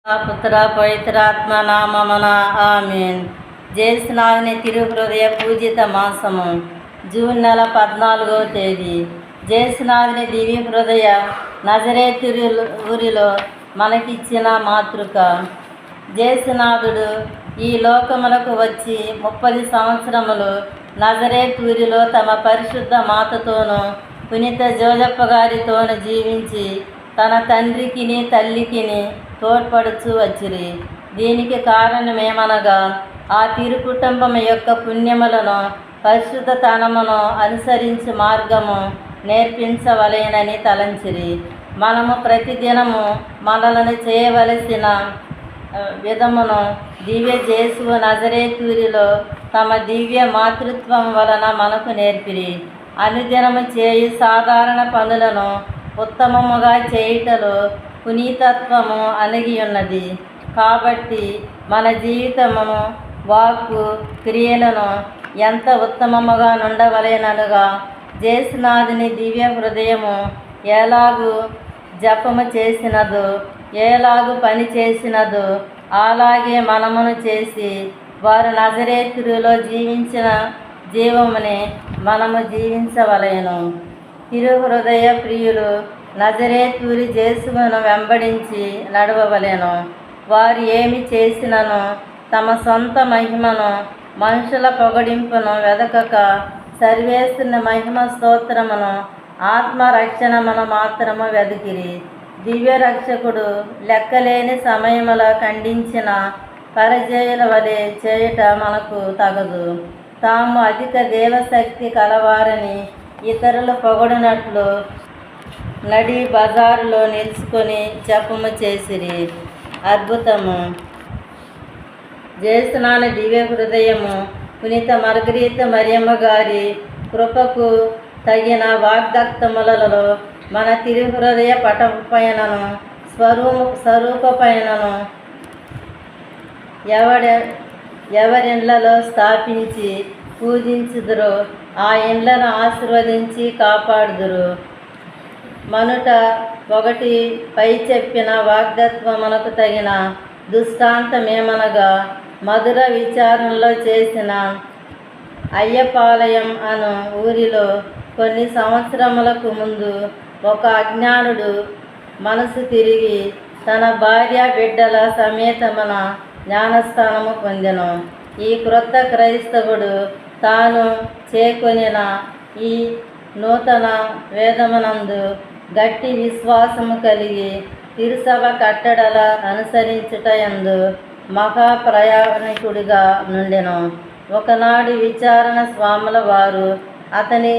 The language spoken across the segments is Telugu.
పుత్ర పవిత్రాత్మ నామమున ఆమేన్. జేసునాథుని తిరుహృదయ పూజిత మాసము జూన్ నెల 14వ తేదీ. జేసునాథుని దివ్య హృదయ నజరేతు ఊరిలో మనకిచ్చిన మాతృక. జేసునాథుడు ఈ లోకములకు వచ్చి 30 సంవత్సరములు నజరేతు ఊరిలో తమ పరిశుద్ధ మాతతోనూ పునీత జోజప్ప గారితోనూ జీవించి తన తండ్రికిని తల్లికిని తోడ్పడుచు వచ్చిరి. దీనికి కారణమేమనగా ఆ తిరు కుటుంబం యొక్క పుణ్యములను పరిశుద్ధతనమును అనుసరించి మార్గము నేర్పించవలెనని తలంచిరి. మనము ప్రతిదినము మనలను చేయవలసిన విధమును దివ్య జేసు నజరేతూరిలో తమ దివ్య మాతృత్వం వలన మనకు నేర్పిరి. అనుదినము చేయు సాధారణ పనులను ఉత్తమముగా చేయుటలో పునీతత్వము అణిగి ఉన్నది. కాబట్టి మన జీవితమును వాక్కు క్రియలను ఎంత ఉత్తమముగా నుండవలెనగా జేసునాథుని దివ్య హృదయము ఎలాగూ జపము చేసినదో ఎలాగూ పని చేసినదో అలాగే మనమును చేసి వారు నజరేతులో జీవించిన జీవముని మనము జీవించవలెను. తిరుహృదయ ప్రియులు నజరేతూరి జేసును వెంబడించి నడవవలెను. వారు ఏమి చేసినను తమ సొంత మహిమను మనుషుల పొగడింపును వెదకక సర్వేశ్వరుని మహిమ స్తోత్రమును ఆత్మరక్షణమును మాత్రము వెదికిరి. దివ్య రక్షకుడు లెక్కలేని సమయములో ఖండించిన పరజయుల వలె చేయుట మనకు తగదు. తాము అధిక దేవశక్తి కలవారని ఇతరులు పొగడినట్లు నడి బజారులో నిలుచుకొని జపము చేసిరి. అద్భుతము. జేసునాథుని దివ్య హృదయము పునీత మార్గరీత మరియమ్మ గారి కృపకు తగిన వాగ్దత్తములలో మన తిరుహృదయ పటపైనను స్వరూపపైనను ఎవరిండ్లలో స్థాపించి పూజించుదురో ఆ ఇండ్లను ఆశీర్వదించి కాపాడుదురు. మనుట ఒకటి పై చెప్పిన వాగ్దత్వమునకు తగిన దృష్టాంతమేమనగా మధుర విచారణలో చేసిన అయ్యపాలయం అను ఊరిలో కొన్ని సంవత్సరములకు ముందు ఒక అజ్ఞానుడు మనసు తిరిగి తన భార్య బిడ్డల సమేతమున జ్ఞానస్థానము పొందెను. ఈ క్రొత్త క్రైస్తవుడు తాను చేకొనిన ఈ నూతన వేదమునందు గట్టి విశ్వాసము కలిగి తిరుసభ కట్టడల అనుసరించుట యందు మహాప్రయాణికుడిగా నుండెను. ఒకనాడు విచారణ స్వాముల వారు అతని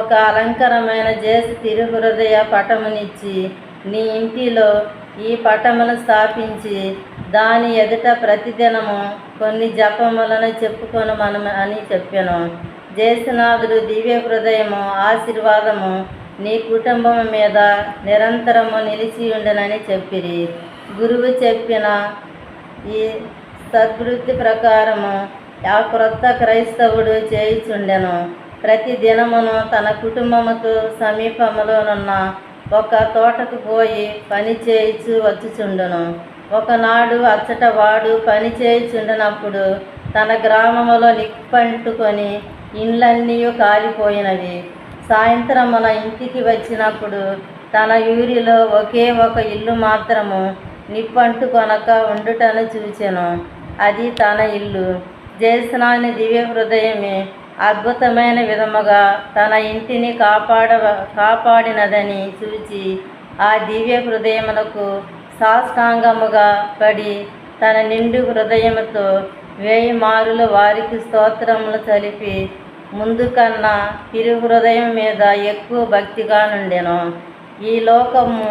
ఒక అలంకరమైన జేసు తిరుహృదయ పటమునిచ్చి నీ ఇంటిలో ఈ పటమును స్థాపించి దాని ఎదుట ప్రతిదినము కొన్ని జపములను చెప్పుకొను మనం అని చెప్పాను. జేసునాథుడు దివ్య హృదయము ఆశీర్వాదము నీ కుటుంబం మీద నిరంతరము నిలిచి ఉండనని చెప్పిరి. గురువు చెప్పిన ఈ సద్వృత్తి ప్రకారము ఆ క్రొత్త క్రైస్తవుడు చేయుచుండెను. ప్రతి దినమును తన కుటుంబముతో సమీపములోనున్న ఒక తోటకు పోయి పని చేయుచు వచ్చుచుండును. ఒకనాడు అచ్చట వాడు పని చేయుచుండినప్పుడు తన గ్రామములో నిప్పంటుకొని ఇండ్లన్నీ కాలిపోయినవి. సాయంత్రమున ఇంటికి వచ్చినప్పుడు తన ఊరిలో ఒకే ఒక ఇల్లు మాత్రము నిప్పంటుకొనక ఉండుటను చూచెను. అది తన ఇల్లు. జేసునాథుని దివ్య హృదయమే అద్భుతమైన విధముగా తన ఇంటిని కాపాడినదని చూచి ఆ దివ్య హృదయమునకు సాష్టాంగముగా పడి తన నిండు హృదయముతో 1000 మారులు వారికి స్తోత్రములు చలిపి ముందు కన్నా తిరుహృదయం మీద ఎక్కువ భక్తిగా నుండెను. ఈ లోకము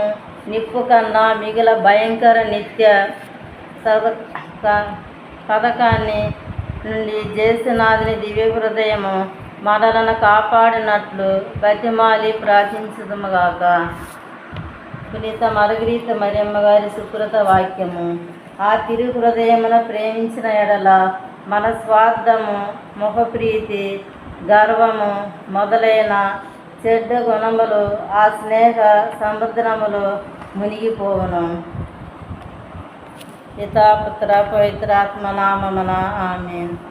నిప్పు కన్నా మిగిల భయంకర నిత్య పథకాన్ని నుండి జేసునాథుని దివ్య హృదయము మనలను కాపాడినట్లు బతిమాలి ప్రార్థించుదుముగాక. పునీత మార్గరీత మరియమ్మ గారి సుకృత వాక్యము. ఆ తిరు హృదయమును ప్రేమించిన ఎడల మన స్వార్థము, ముఖప్రీతి, గర్వము మొదలైన చెడ్డ గుణములు ఆ స్నేహ సముద్రములో మునిగిపోవును. పితా పుత్ర పవిత్రాత్మ నామమున ఆమేన్.